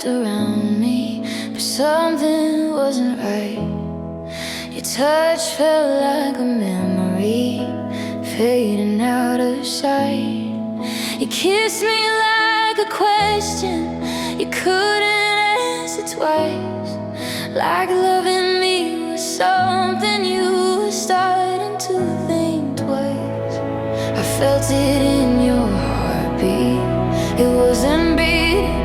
wrapped around me, but something wasn't right. Your touch felt like a memory fading out of sight. You kissed me like a question you couldn't answer twice, like loving me was something you were starting to think twice. I felt it in your heartbeat, it wasn't beating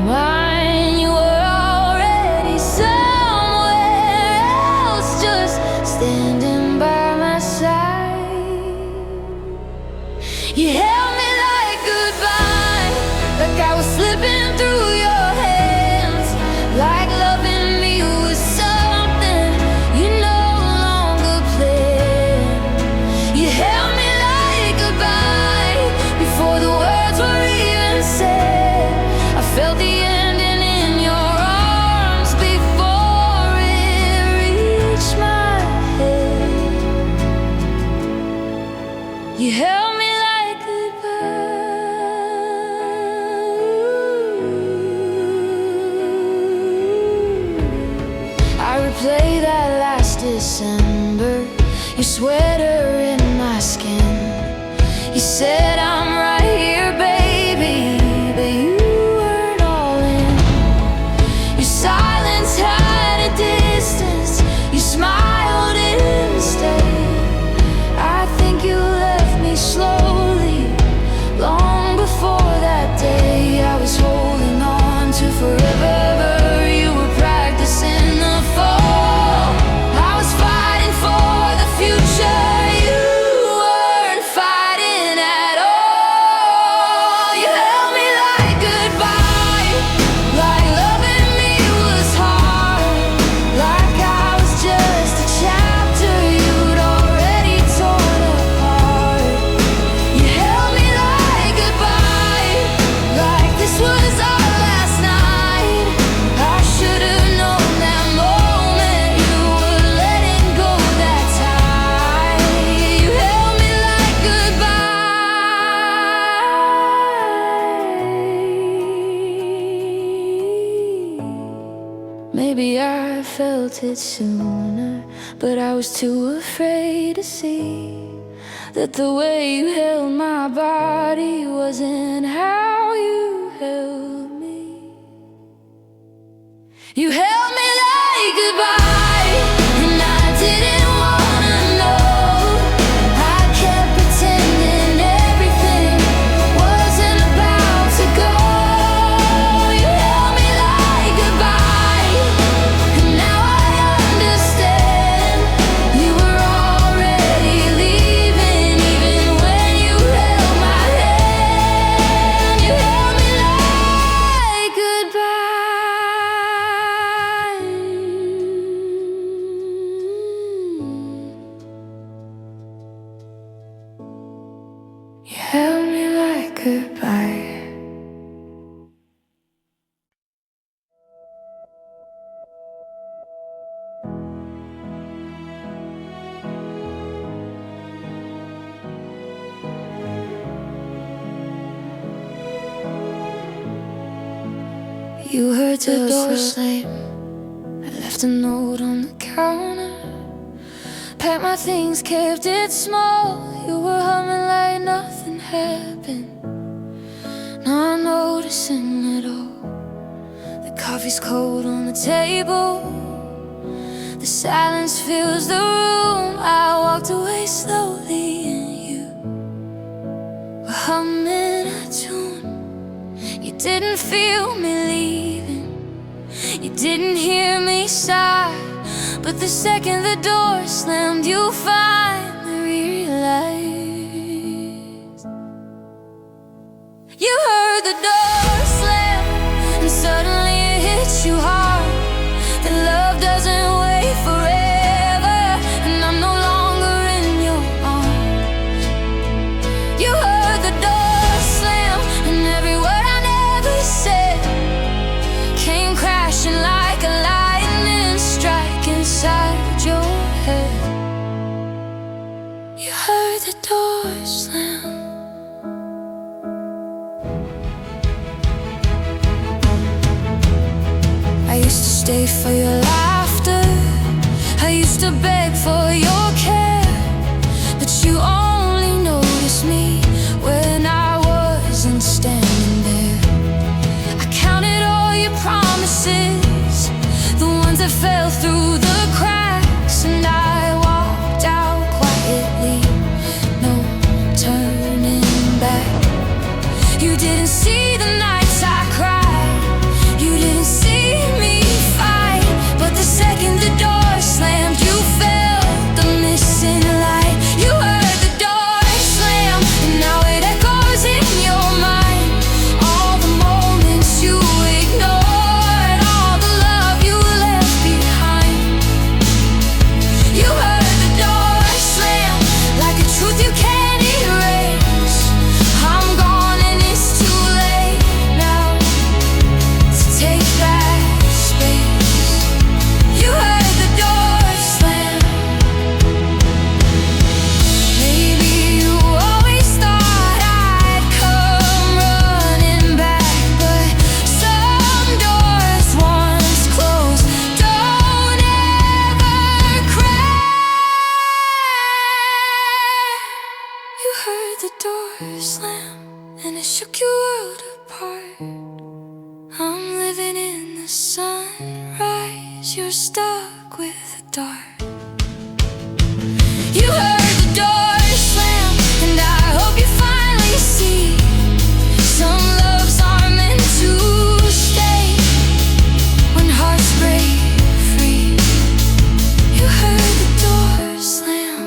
mine. You were already somewhere else, just standing by my side. You held me like goodbye, like I was slipping through your hands, like loving me was something you no longer planned. You held me like goodbye before the words were even said. I felt the ending in your arms before it reached my head. You held me like goodbye. I replay that last December, your sweater in my skin. You said I'm right here, baby, but you weren't all in. Your silence had a distance, you smiled instead. I think you left me slowly, long before that day. I was holding on to forever, you were practicing the fall. I was fighting for the future, you weren't fighting at all. You held me like goodbye, like loving me was hard, like I was just a chapter you'd already torn apart. You held me like goodbye, like this was our last night. I should have known that moment you were letting go that tight. You held me like goodbye. Maybe I felt it sooner, but I was too afraid to see that the way you held my body wasn't how you held me. You held me like goodbye, and I didn't wanna know. I kept pretending everything wasn't about to go. You held me like goodbye, and now I understand. You were already leaving, even when you held my hand. You held me like goodbye. You held me like goodbye. You heard the door slam, I left a note on the counter. Packed my things, kept it small. You were humming like nothing happened, not noticing at all. The coffee's cold on the table, the silence fills the room. I walked away slowly and you were humming a tune. You didn't feel me leaving, you didn't hear me sigh, but the second the door slammed, you finally realized. You heard the door slam, and suddenly it hits you hard that love doesn't wait forever, and I'm no longer in your arms. You heard the door slam, and every word I never said came crashing like a lightning strike inside your head. stay for your laughter. I used to beg for your care, but you only noticed me when I wasn't standing there. I counted all your promises, the ones that fell through the cracks, and I walked out quietly, no turning back. You didn't see the nights I cried, you didn't see me fight, but the second the door slammed, you felt the missing light. You heard the door slam, and now it echoes in your mind. All the moments you ignored, all the love you left behind. You heard the door slam, like a truth you can't erase. I'm gone and it's too late now to take back space. You heard the door slam. Maybe you always thought I'd come running back, but some doors once closed don't ever crack. You heard the door slam, and it shook your world apart. I'm living in the sunrise, you're stuck with the dark. You heard the door slam, and I hope you finally see some loves are meant to stay when hearts break free. You heard the door slam.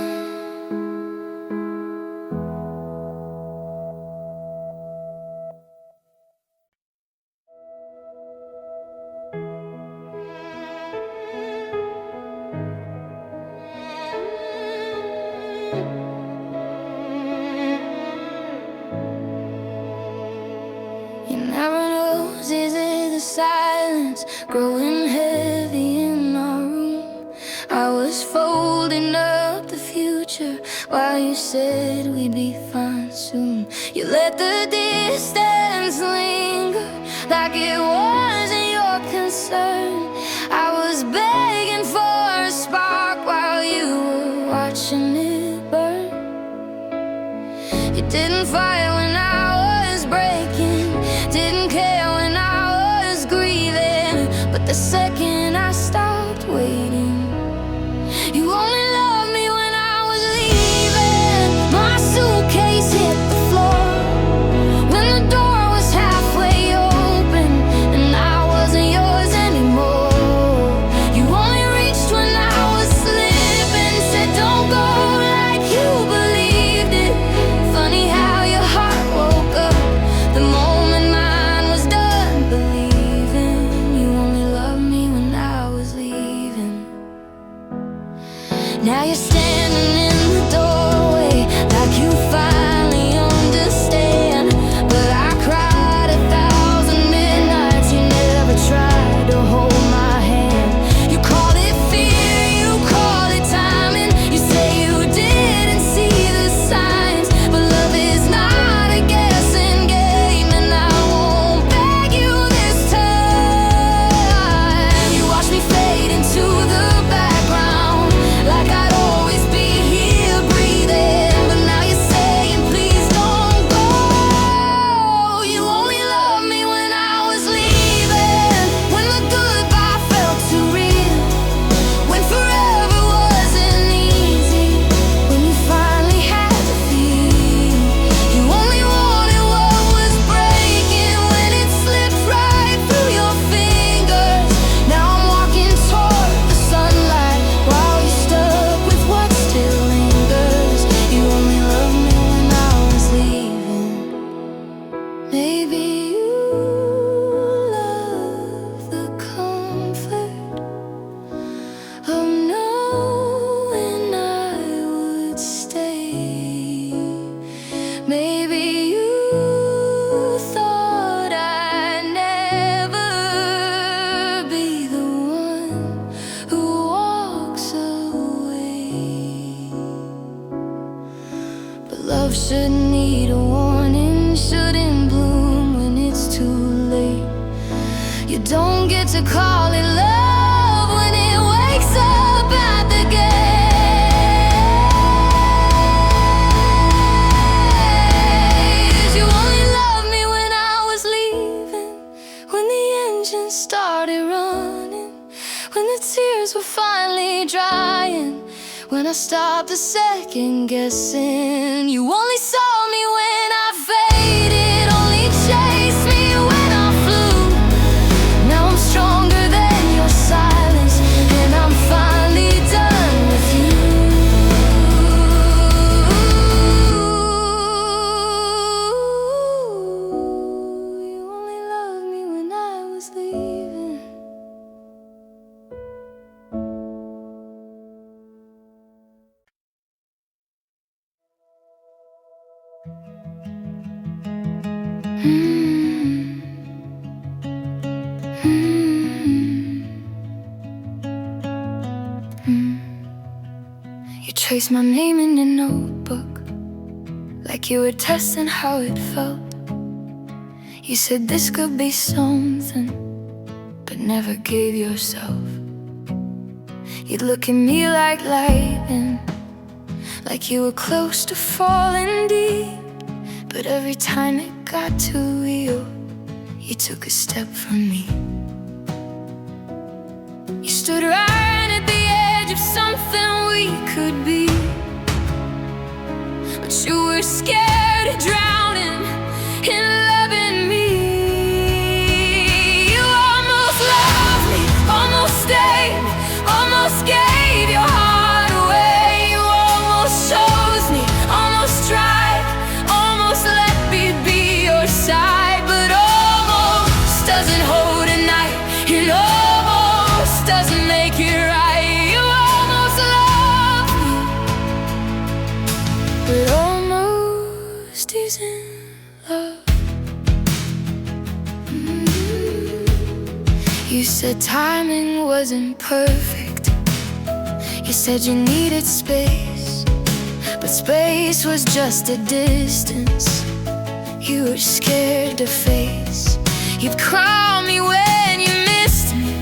You never know, is it the silence growing heavy in our room? I was folding up the future while you said we'd be fine soon. You let the distance linger like it wasn't your concern. I was begging for a spark while you were watching it burn. You didn't fight when I was breaking, didn't care when I was grieving, but the second I stopped waiting, you only loved me when I was leaving. My suitcase hit the floor when the door was halfway open, and I wasn't yours anymore. You only reached when I was slipping, said don't go like you believed it. Funny how your heart woke up the moment mine was done believing. You only loved me when I was leaving. Now you're standing in the doorway like you finally understand, but I cried 1,000 midnights. You never tried to hold my hand. You call it fear, you call it timing. You say you didn't see the signs, but love is not a guessing game, and I won't beg you this time. You watch me fade into the background like I'd always be here breathing, but now you're saying please don't go. You only loved me when I was leaving, when the goodbye felt too real, when forever wasn't easy, when you finally had to feel. You only wanted what was breaking when it slipped right through your fingers. Now I'm walking toward the sunlight while you're stuck with what still lingers. You only loved me when I was leaving. Maybe you love the comfort of knowing I would stay. Maybe you thought I'd never be the one who walks away, but love shouldn't need a warning, shouldn't bloom when it's too late. You don't get to call it love finally drying when I stopped a second guessing. You only saw me when I faded, only chased me when I flew. Now I'm stronger than your silence, and I'm finally done with you. You only loved me when I was leaving. You traced my name in your notebook, like you were testing how it felt. You said this could be something, but never gave yourself. You'd look at me like lightning, like you were close to falling deep. But every time it got too real, you took a step from me. You stood right at the edge of something we could be, but you were scared of drowning in loving me. You almost loved me, almost stayed, almost gave your heart away. You almost chose me, almost tried, almost let me be your side. But almost doesn't hold a night, and almost doesn't make it right. You almost love me, but almost isn't love. You said timing wasn't perfect. You said you needed space, but space was just a distance you were scared to face. You'd call me when you missed me,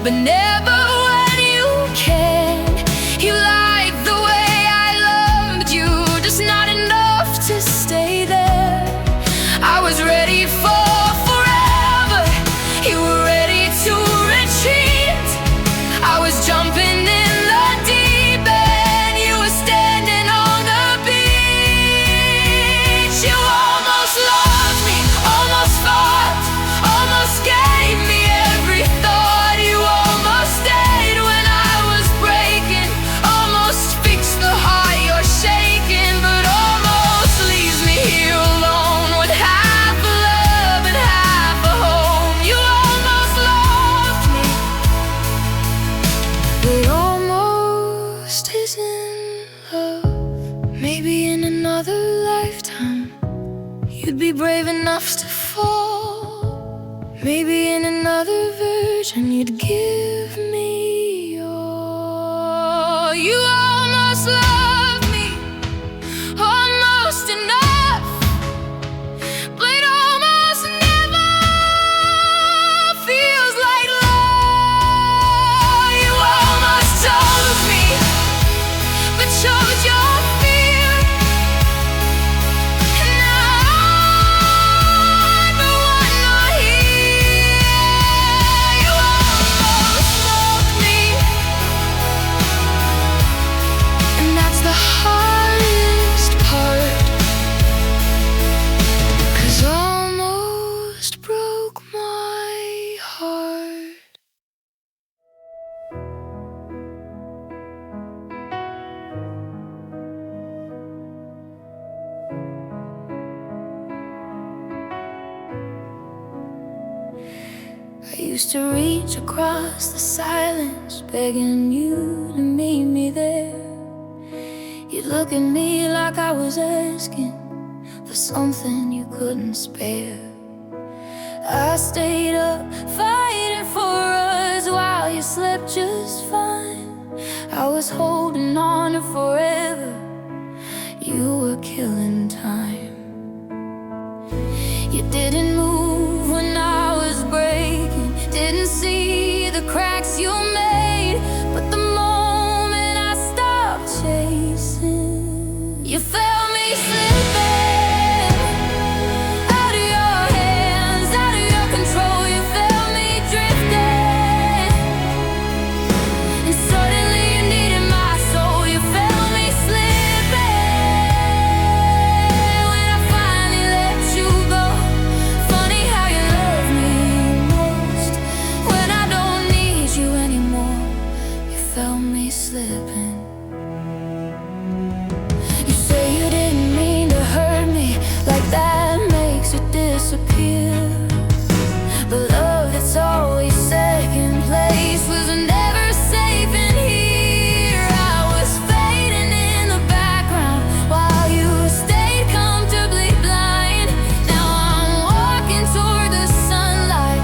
but never when you cared. You liked the way I loved you, just not enough to stay there. I was ready for forever, you were ready to retreat. I was jumping in the deep end, you were standing on the beach. You almost loved me, almost fought, almost gave me every thought. You almost stayed when I was breaking, almost fixed the heart you're shaking, but almost leaves me here alone with half a love and half a home. You almost loved me, but almost isn't love. Maybe in another lifetime you'd be brave enough to fall. Maybe in another version you'd give me your. You almost love me, almost enough, but almost never feels like love. You almost chose me, but chose your fear. And now I'm the one not here. You almost broke me, and that's the hardest part, 'cause almost broke my heart. I used to reach across the silence, begging you to meet me there. You'd look at me like I was asking for something you couldn't spare. I stayed up fighting for us while you slept just fine. I was holding on to forever, you were killing time. You didn't move when I was breaking, didn't see the cracks you made, but the moment I stopped chasing, you felt me slipping out of your hands, out of your control. You felt me drifting, and felt me slipping. You say you didn't mean to hurt me, like that makes it disappear. But love that's always second place was never safe in here. I was fading in the background while you stayed comfortably blind. Now I'm walking toward the sunlight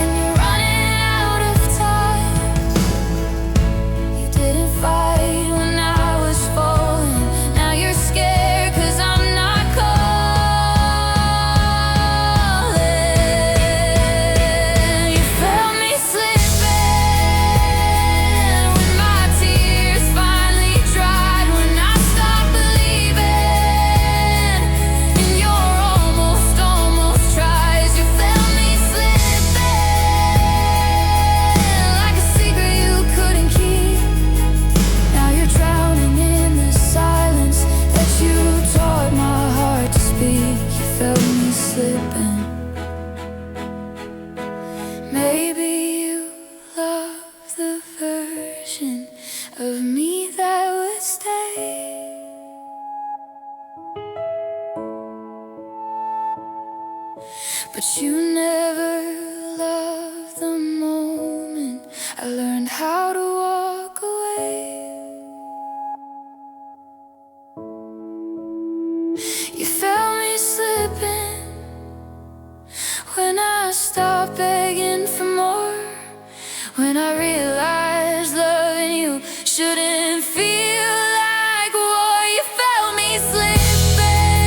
and you're running out of time. You didn't fight when I was falling. Now you're scared 'cause I'm not calling. You felt me slipping when my tears finally dried, when I stopped believing in your almost tries. You felt me slipping like a secret you couldn't keep. Now you're drowning in the silence that you taught my heart to speak. You felt me slipping. Maybe you love the version of me that would stay, but you never loved the moment I learned how to walk away. You felt me slipping when I stopped begging for more, when I realized loving you shouldn't feel like war. You felt me slipping,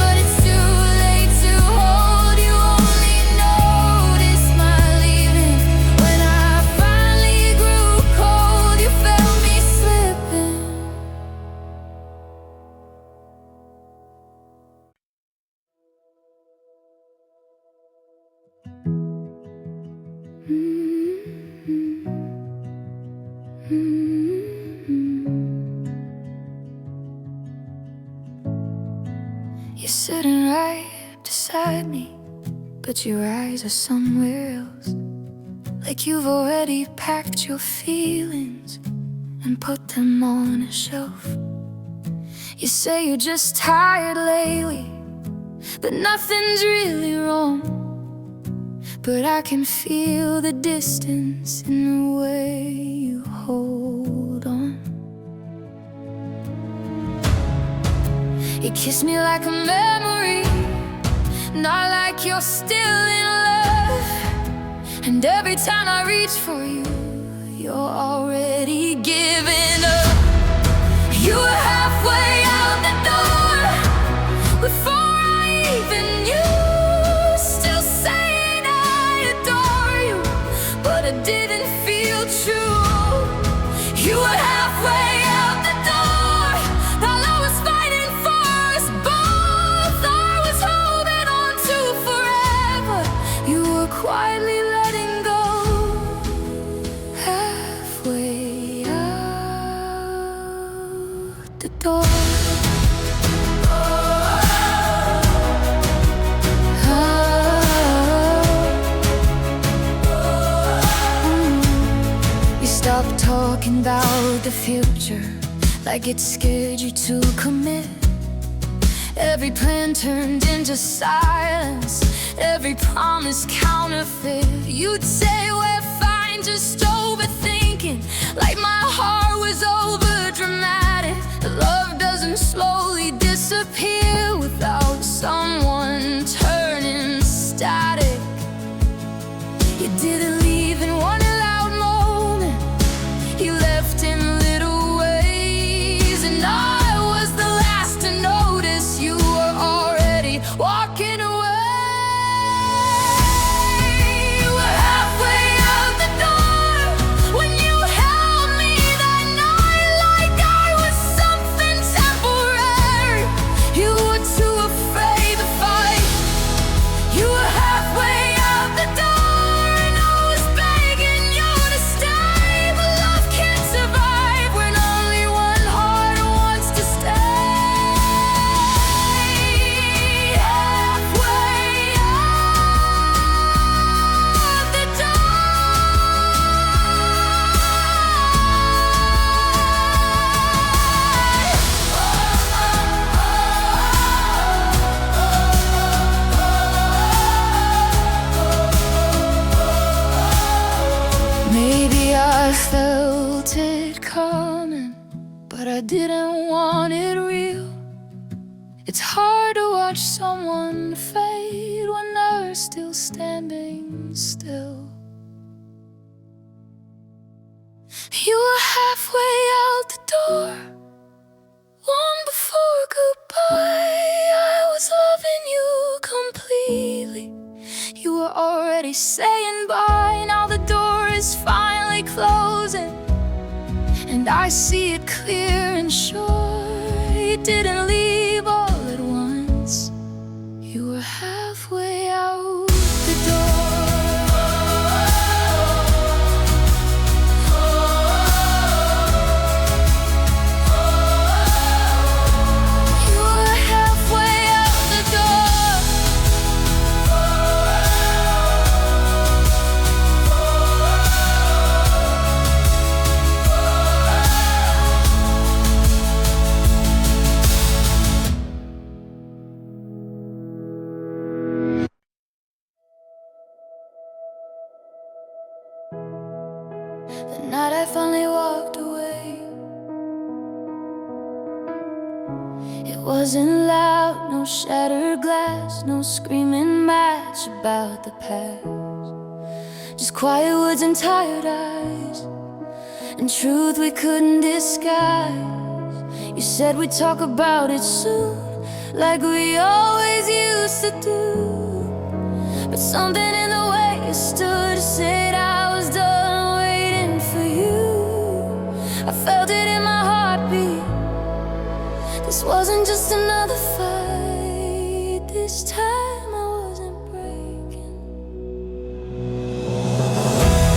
but it's too late to hold. You only noticed my leaving when I finally grew cold. You felt me slipping. You're sitting right beside me, but your eyes are somewhere else. Like you've already packed your feelings and put them on a shelf. You say you're just tired lately, but nothing's really wrong. But I can feel the distance in the way you hold on. You kiss me like a memory, not like you're still in love. And every time I reach for you, you're already giving up. You were halfway out the door before I even knew. Still saying I adore you, but it didn't feel true. You were halfway out the door. All I was fighting for us both, I was holding on to forever. You were quietly letting go, halfway out the door. You stopped talking about the future, like it scared you to commit. Every plan turned into silence, every promise counterfeit. You'd say we're fine, just overthinking, like my heart was over dramatic. Love doesn't slowly disappear without someone turning static. You didn't leave in one loud moment, you left in little ways. And I was the last to notice you were already walking away. You were halfway out the door when felt it coming, but I didn't want it real. It's hard to watch someone fade when they're still standing still. You were halfway out the door, long before goodbye. I was loving you completely. You were already saying bye. Now the door is finally closing, and I see it clear and sure. You didn't leave all at once. You were halfway out the door. You were halfway out the door. The night I finally walked away, it wasn't loud, no shattered glass, no screaming match about the past. Just quiet woods and tired eyes, and truth we couldn't disguise. You said we'd talk about it soon, like we always used to do. But something in the way you stood said I was done waiting for you. I felt it in my heartbeat. This wasn't just another fight. This time I wasn't breaking.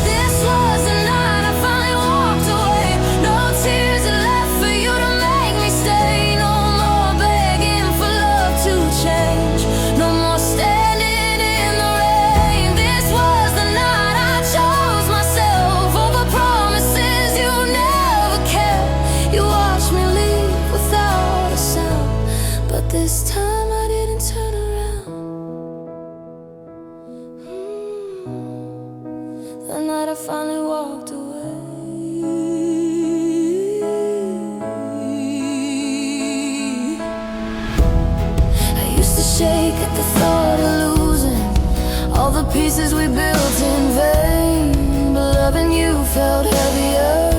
This was the night I finally walked away. No tears are left for you to make me stay. No more begging for love to change. No more standing in the rain. This was the night I chose myself over promises you never kept. You watched me leave without a sound, but this time I didn't turn around. The night I finally walked away. I used to shake at the thought of losing all the pieces we built in vain. But loving you felt heavier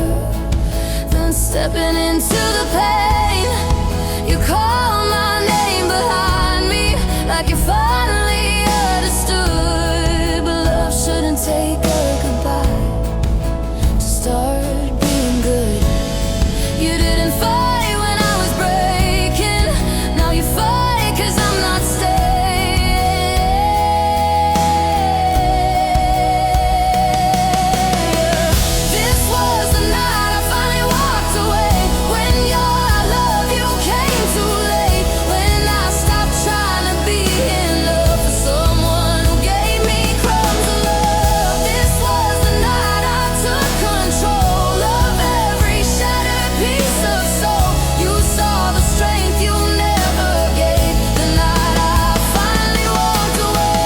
than stepping into the pain. You called my name behind me, like you finally understood. But love shouldn't take a goodbye to start being good. You didn't fight when I was breaking. Now you fight 'cause I'm not staying. This was the night I finally walked away. When your I love you came too late. When I stopped trying to be in love for someone who gave me crumbs of love. This was the night I took control of every shattered piece of soul. You saw the strength you never gave. The night I finally walked away.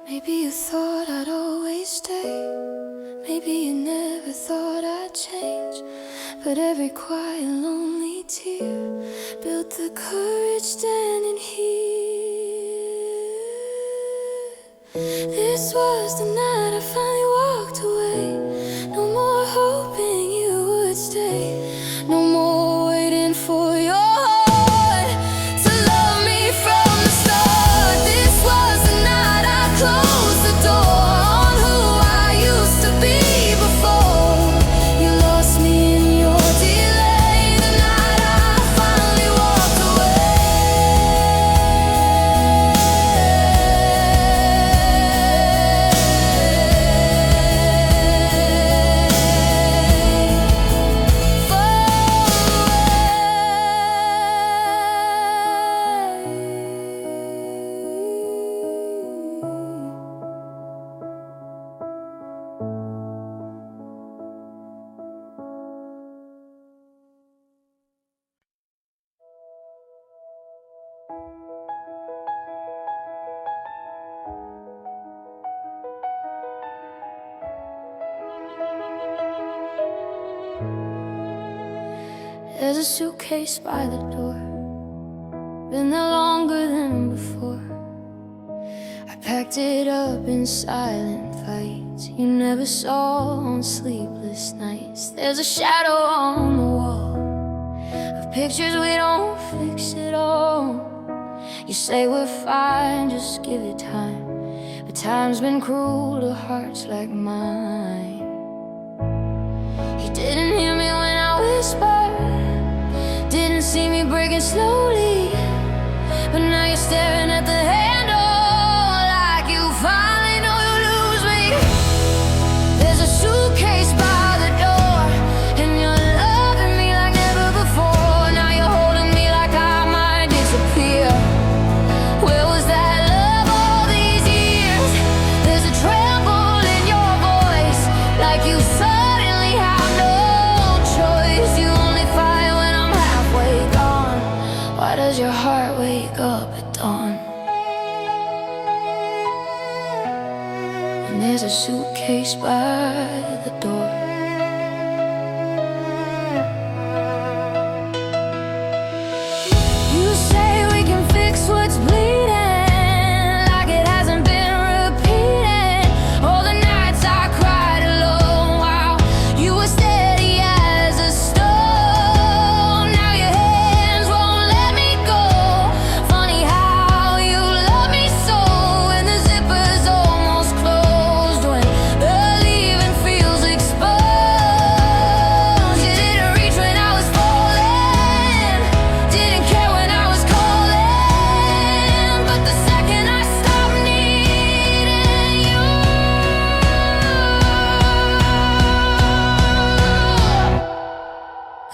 Maybe you thought I'd always stay. Maybe you never thought I'd change. But every quiet, lonely tear built the courage standing here. This was the night I finally walked away. No more hoping you would stay. No more waiting for your heart to love me from the start. This was the night I closed the door on who I used to be before you lost me in your delay. The night I finally walked away. There's a suitcase by the door, been there longer than before. I packed it up in silent fights you never saw on sleepless nights. There's a shadow on the wall of pictures we don't fix at all. You say we're fine, just give it time, but time's been cruel to hearts like mine. You didn't hear me when I whispered, didn't see me breaking slowly, but now you're staring at the handle like you finally know you lose me. There's a suitcase by the door, and you're loving me like never before. Now you're holding me like I might disappear. Where was that love all these years? There's a tremble in your voice, like you suddenly have no choice. You only fight when I'm halfway gone. Why does your heart wake up at dawn? And there's a suitcase by the door. You say we can fix what's bleeding, like it hasn't been repeated. All the nights I cried alone while you were steady as a stone. Now your hands won't let me go. Funny how you love me so when the zipper's almost closed, when the leaving feels exposed. You didn't reach when I was falling, didn't care when I was calling, but the second I stopped needing you,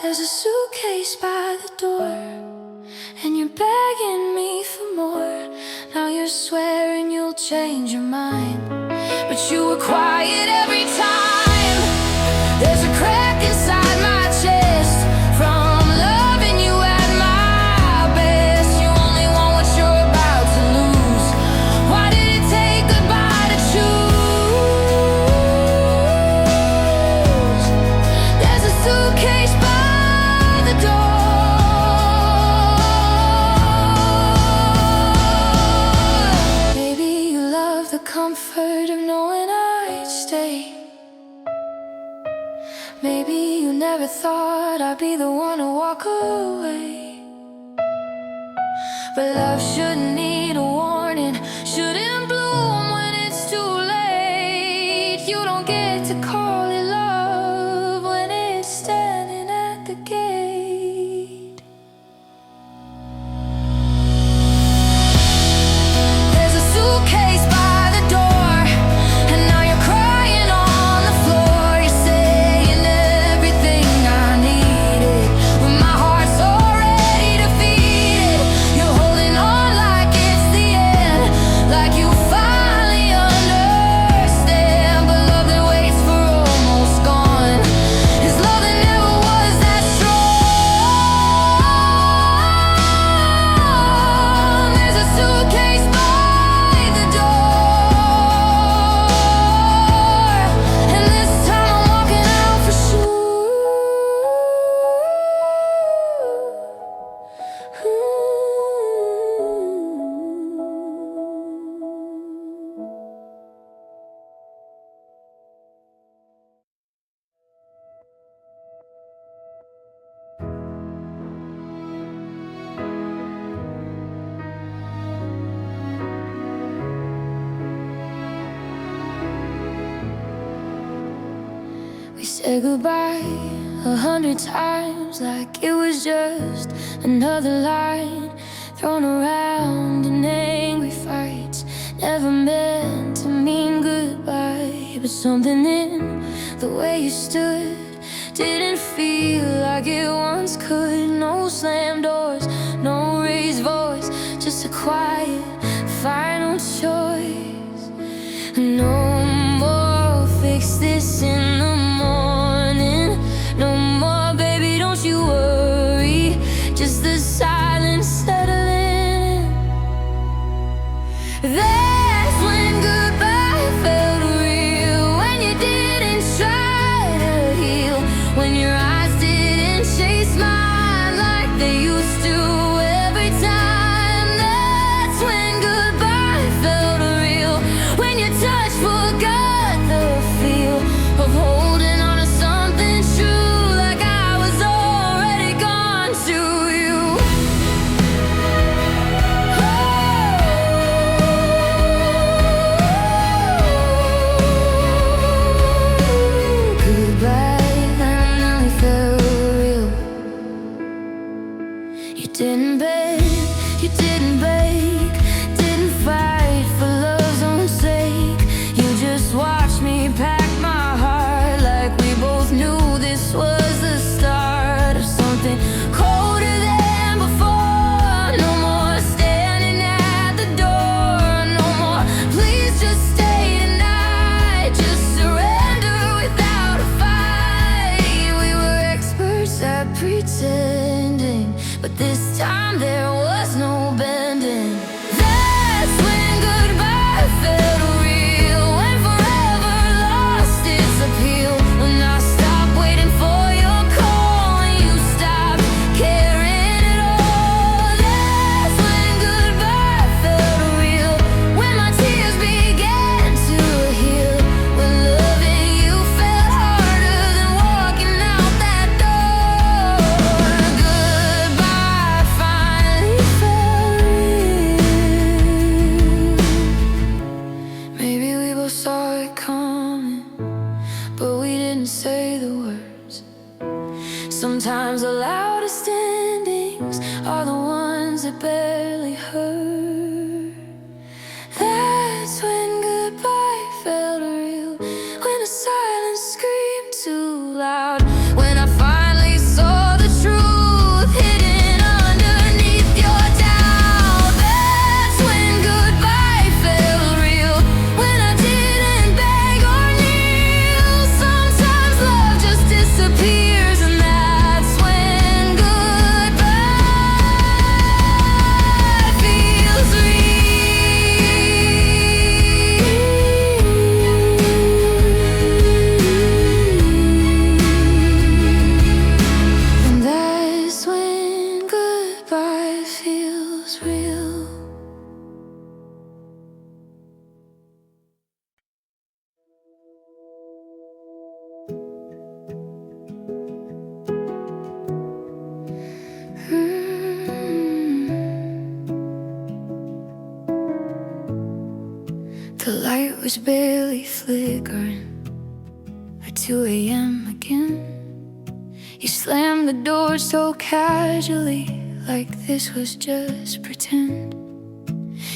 there's a suitcase by the door, and you're begging me for more. Now you're swearing you'll change your mind, but you were quiet every time. There's a crack inside my chest from loving you at my best. You only want what you're about to lose. Why did it take goodbye to choose? There's a suitcase by the door. Maybe you love the comfort of knowing I'd stay. Maybe you never thought I'd be the one to walk away. But love shouldn't need a warning, shouldn't bloom when it's too late. You don't get to call it love when it's standing at the gate. There's a suitcase by the door, and now you're crying on the floor. You're saying everything I needed when my heart's already defeated. You're holding on like it's the end, like you finally understand. But love that waits for almost gone is love that never was that strong. There's a suitcase by the door, and this time I'm walking out for sure. We said goodbye 100 times like it was just another line thrown around in angry fights, never meant to mean goodbye. But something in the way you stood didn't feel like it once could. No slam doors, no raised voice, just a quiet final choice. No more fix this in the morning, no more baby don't you worry, just the silence settling. That's when goodbye felt real, when you didn't try to heal, when your eyes didn't chase mine. The light was barely flickering at 2 a.m. again. You slammed the door so casually, like this was just pretend.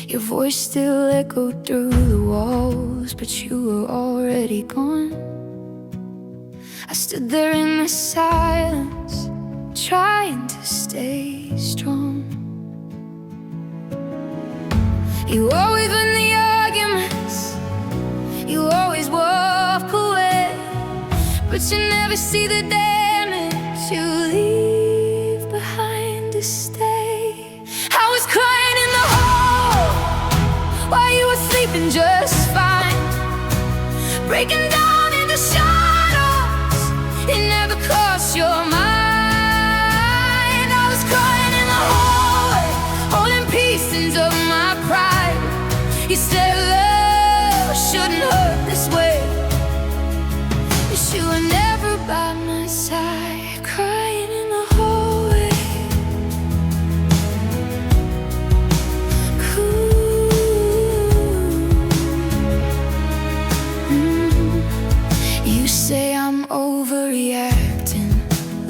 Your voice still echoed through the walls, but you were already gone. I stood there in the silence, trying to stay strong. You always win the arguments, you always walk away, but you never see the damage you leave behind to stay. I was crying in the hall while you were sleeping just fine, breaking down in the shadows. It never crossed your mind. I was crying in the hallway, holding pieces of my pride. You said love shouldn't hurt this way, but you were never by my side, crying in the hallway. You say I'm overreacting,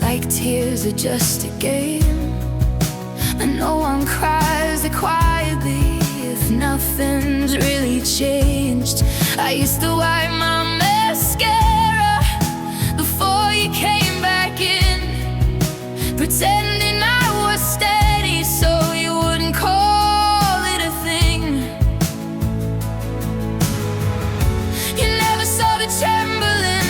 like tears are just a game, and no one cries it quietly if nothing's really changed. I used to wipe my mascara before you came back in, pretending I was steady so you wouldn't call it a thing. You never saw the trembling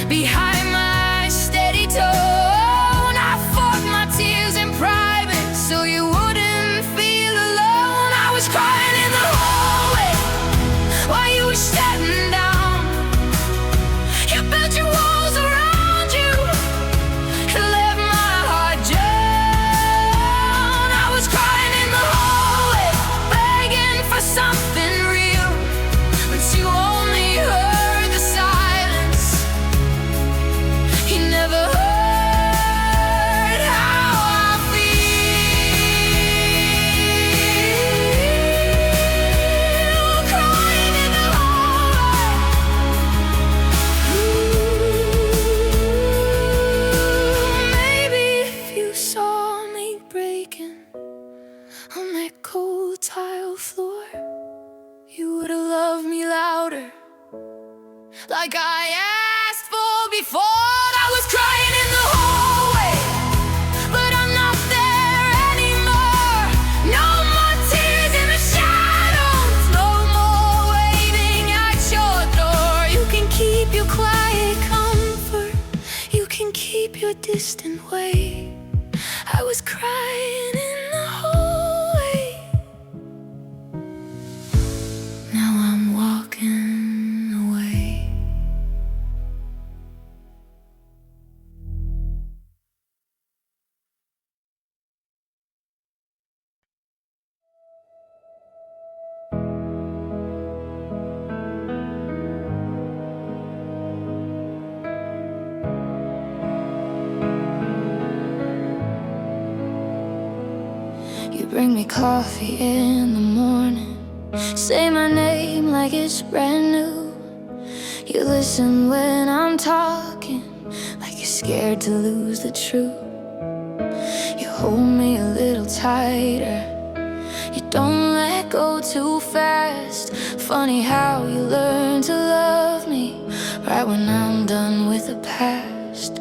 behind my steady tone. I fought my tears in private so you wouldn't feel alone. I was crying in the hallway while you were shutting down. You built your walls around you and left my heart drown. I was crying in the hallway, begging for something real, but you only heard the silence. You never heard how I feel, crying in the hallway. Maybe if you saw me breaking on that cold tile floor, you would've loved me louder, like I asked for before. I was crying in the hallway, but I'm not there anymore. No more tears in the shadows, no more waiting at your door. You can keep your quiet comfort, you can keep your distant way. I was crying in the hallway. Now I'm walking away. You bring me coffee in the morning, say my name like it's brand new. You listen when I'm talking, like you're scared to lose the truth. You hold me a little tighter, you don't let go too fast. Funny how you learn to love me right when I'm done with the past.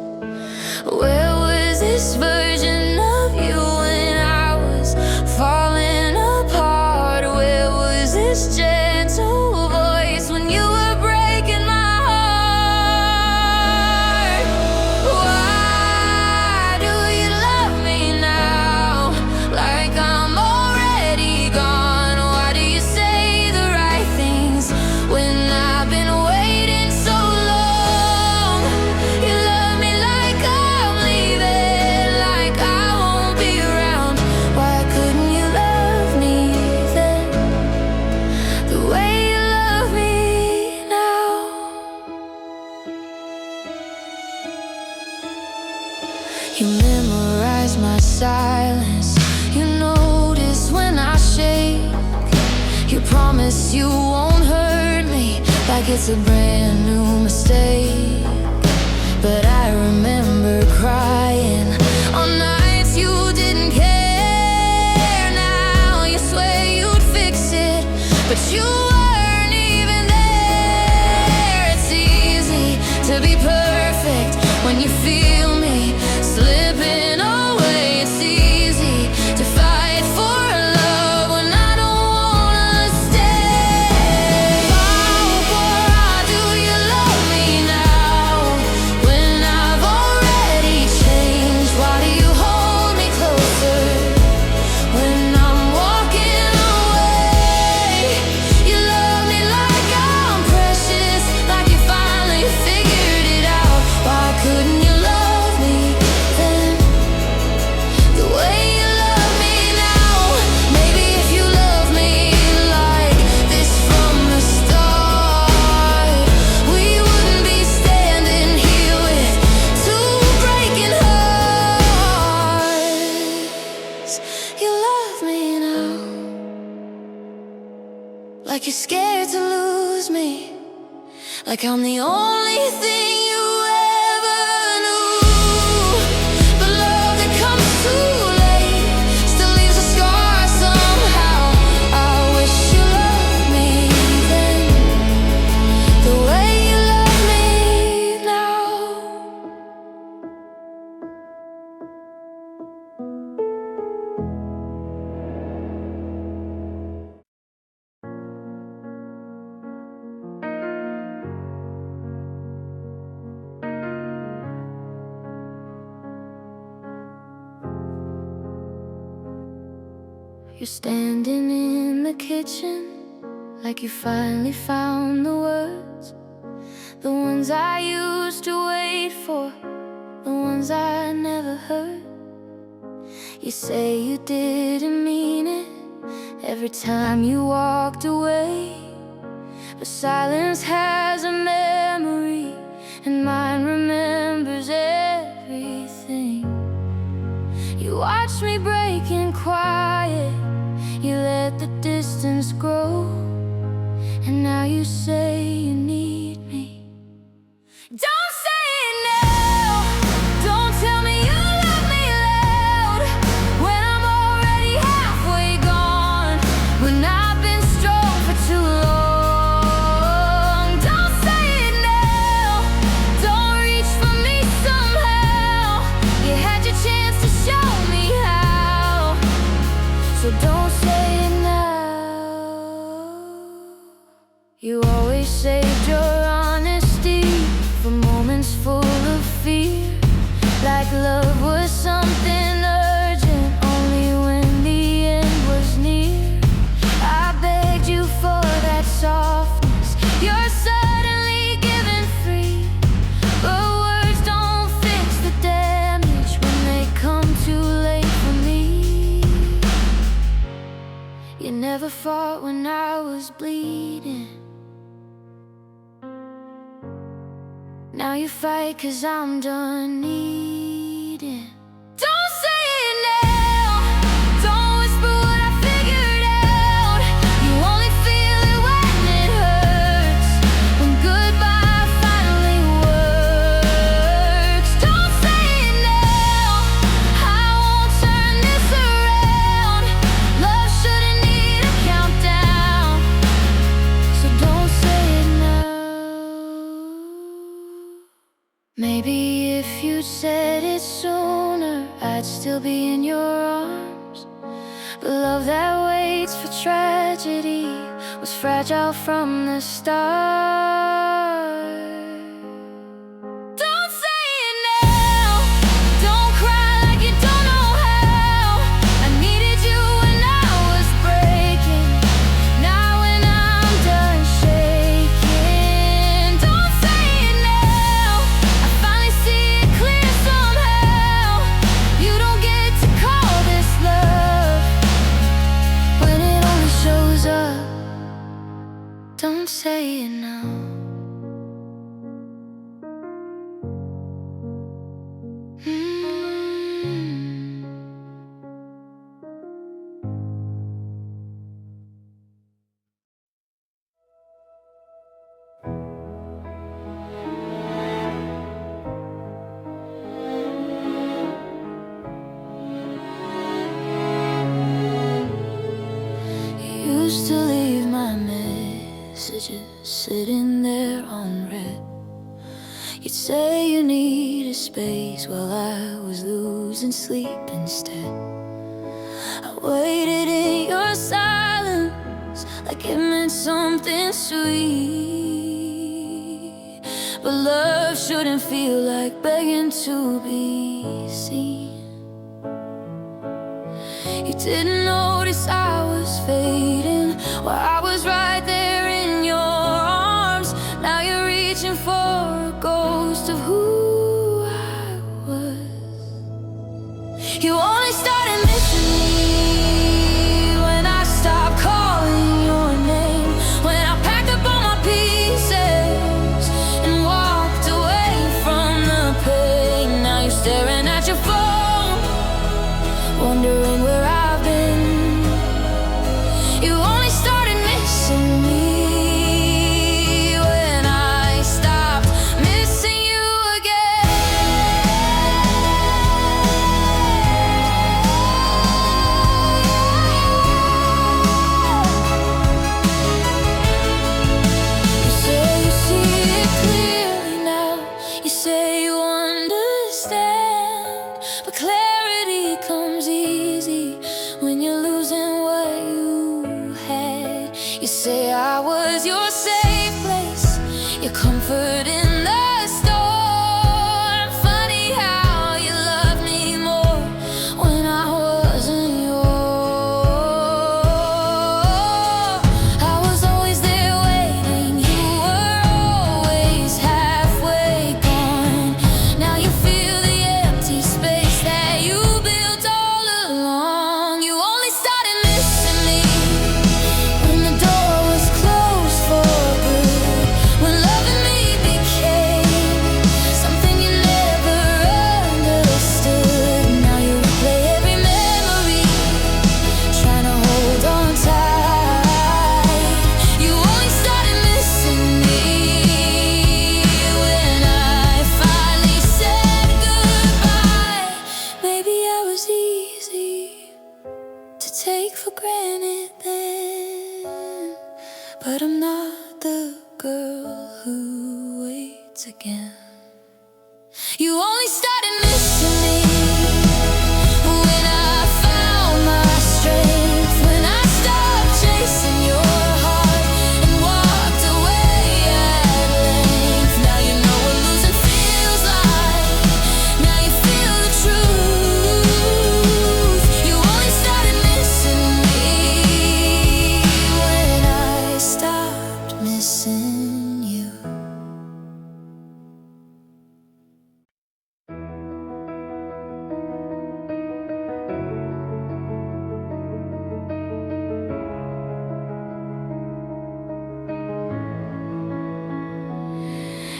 Where was this version of you when I was falling apart? Where was this gentle voice when you were breaking my heart? Why do you love me now, like I'm already gone? Why do you say the right things when I've been waiting so long? You love me like I'm leaving, like I won't be around. Why couldn't you love me then, the way you love me now? You memorize my silence, you notice when I shake. You promise promise you won't hurt me like it's a brand new mistake. But I remember crying on nights you didn't care. Now you swear you'd fix it, but you weren't even there. It's easy to be perfect when you feel me slipping away. It's easy to fight for love when I don't wanna stay. Why do you love me now when I've already changed? Why do you hold me closer when I'm walking away? You love me like I'm precious, like you finally figured it out. Why couldn't you love me then the way you love me now? Maybe if you love me like this from the start, we wouldn't be standing here with two breaking hearts. You love me now like you're scared to lose me, like I'm the only thing you ever knew. But love that comes too late still leaves a scar somehow. I wish you loved me then the way you love me now. You're standing in the kitchen like you finally found the words, the ones I used to wait for, the ones I never heard. You say you didn't mean it every time you walked away, but silence has a memory and mine remembers everything. You watched me breaking quiet, you let the distance grow, and now you say you need me. Don't say it now, don't tell me you love me loud when I'm already halfway gone, when I've been strong for too long. Don't say it now, don't reach for me somehow. You had your chance to show me how, so don't say it now. You always saved your honesty for moments full of fear, like love was something urgent only when the end was near. I begged you for that softness, you're suddenly given free, but words don't fix the damage when they come too late for me. You never fought when I was bleeding, now you fight 'cause I'm done needing. Don't say it now, don't whisper what I figured out. You only feel it when it hurts, when goodbye finally works. Don't say it now, I won't turn this around. Love shouldn't need a countdown, so don't say it now. Maybe if you'd said it sooner, I'd still be in your arms. But love that waits for tragedy was fragile from the start. Don't say it now, don't cry like you don't know how. I needed you when I was breaking, not when I'm done shaking. Don't say it now, I finally see it clear somehow. You don't get to call this love when it only shows up. Don't say it now. my messages sitting there unread. You'd say you needed space while I was losing sleep instead. I waited in your silence like it meant something sweet. But love shouldn't feel like begging to be seen. You didn't notice I was fading while I was right there in your arms. Now you're reaching for a ghost of who I was. You only started missing me when I stopped calling your name, when I packed up all my pieces and walked away from the pain. Now you're staring at your phone, wondering where I've been. You only started missing me when I stopped missing you again. You say you see it clearly now. You say you understand, but clarity comes easy when you're losing what you had. You say I was your safe place, your comfort in the storm. Funny how you loved me more when I wasn't yours. I was always there waiting, you were always halfway gone. Now you feel the empty space that you built all along. You only started missing me when the door was closed for good, when loving me became something you never understood. Now you replay every memory, trying to hold on tight. You only started missing me when I finally said goodbye. Maybe I was easy to take for granted then, but I'm not the girl who waits again. You only started missing me when I found my strength, when I stopped chasing your heart and walked away at length. Now you know what losing feels like. Now you feel the truth. You only started missing me when I stopped missing you.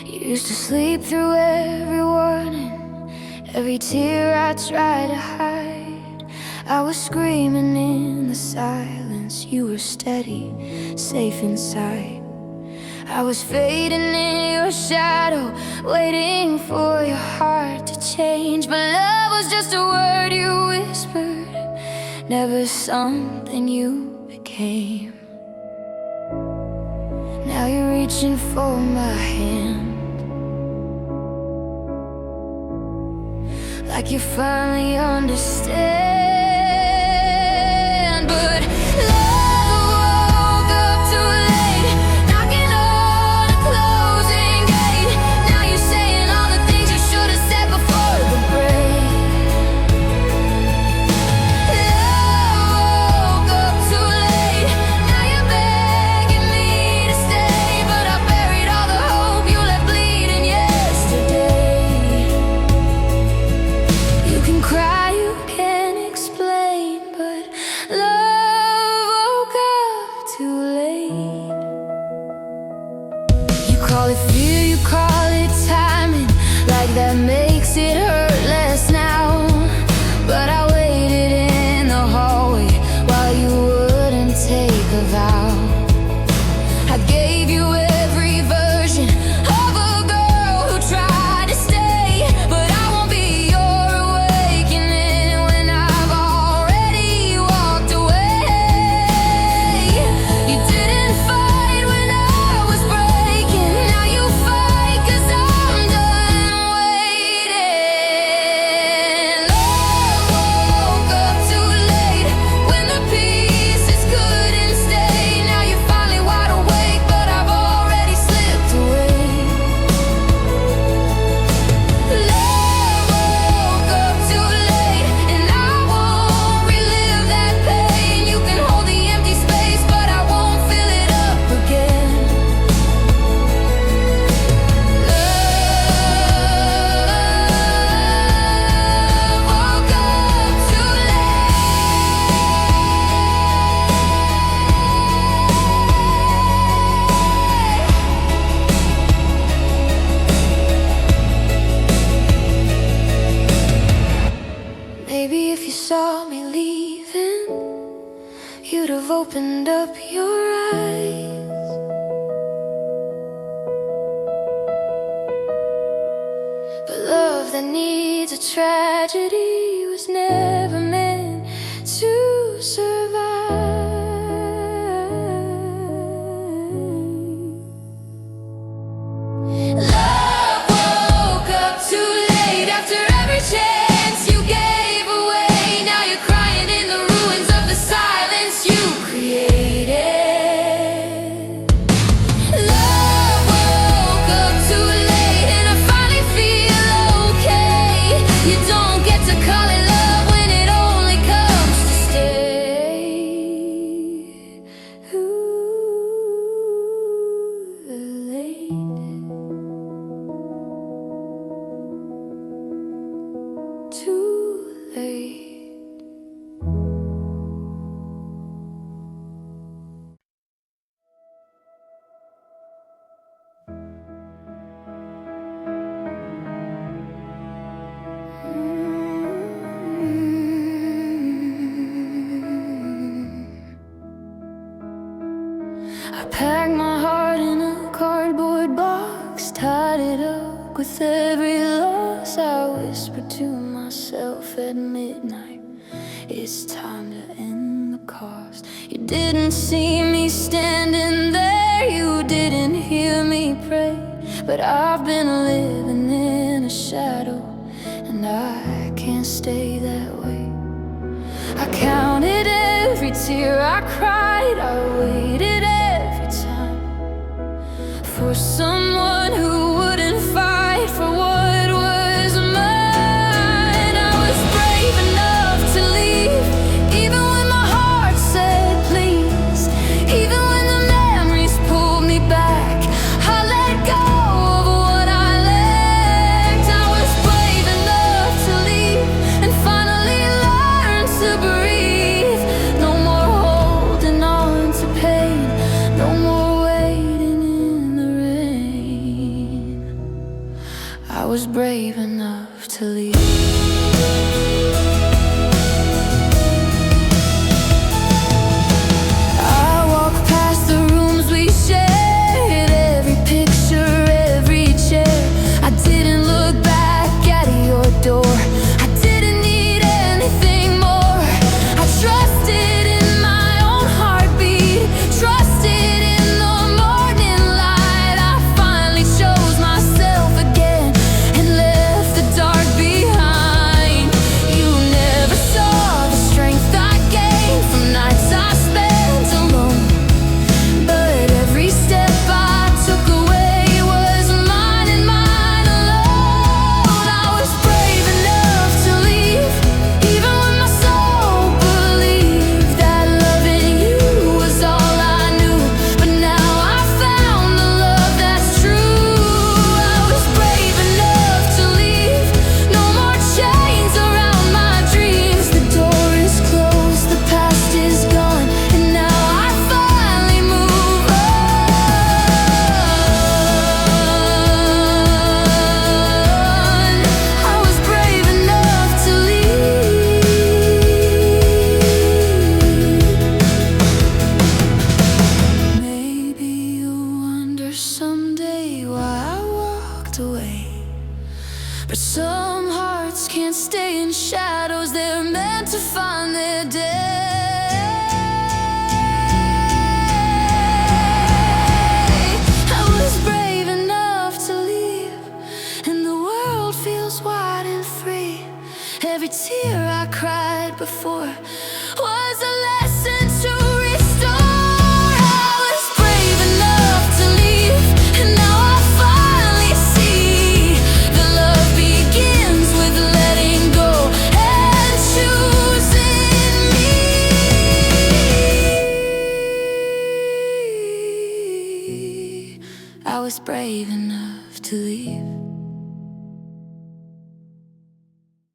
You used to sleep through every warning, every tear I tried to hide. I was screaming in the silence, you were steady, safe inside. I was fading in your shadow, waiting for your heart to change. But love was just a word you whispered, never something you became. Now you're reaching for my hand, like you finally understand. But love woke up too late, knocking on a closing gate. Now you're saying all the things you should have said before the break. Love woke up too late, now you're begging me to stay. But I buried all the hope you left bleeding yesterday. You can cry, you can explain, tragedy was never meant to survive. Love woke up too late after every chance you gave away. Now you're crying in the ruins of the silence you created. Love woke up too late and I finally feel okay. You don't get to call it love when it only comes to stay. Late. Too late. I packed my heart in a cardboard box, tied it up with every loss. I whispered to myself at midnight, it's time to end the cost. You didn't see me standing there, you didn't hear me pray, but I've been living in a shadow, and I can't stay that way. I counted every tear I cried, I waited every time for someone who wouldn't fight for what was mine. I was brave enough to leave, even when my heart said please. Even when the memories pulled me back, I let go of what I lacked. I was brave enough to leave and finally learn to breathe. No more holding on to pain, no more waiting in the rain. I was brave enough to leave. I walked past the rooms we shared, every picture, every chair. I didn't look back at your door, I didn't need anything more. I trusted in my own heartbeat, trusted in the morning light. I finally chose myself again and left the dark behind. You never saw the strength I gained from nights I spent alone, but every step I took away was mine and mine alone. I was brave enough to leave, even when my soul believed that loving you was all I knew. But now I found the love that's true. I was brave enough to leave, no more chains around my dreams. The door is closed, the past is gone, and now I finally move on. I was brave enough to leave. Maybe you'll wonder someday why I walked away, but some hearts can't stay in shadows, they're meant to find their day. I was brave enough to leave, and the world feels wide and free. Every tear I cried before was a lesson to restore. I was brave enough to leave, and now I finally see that love begins with letting go and choosing me. I was brave enough to leave.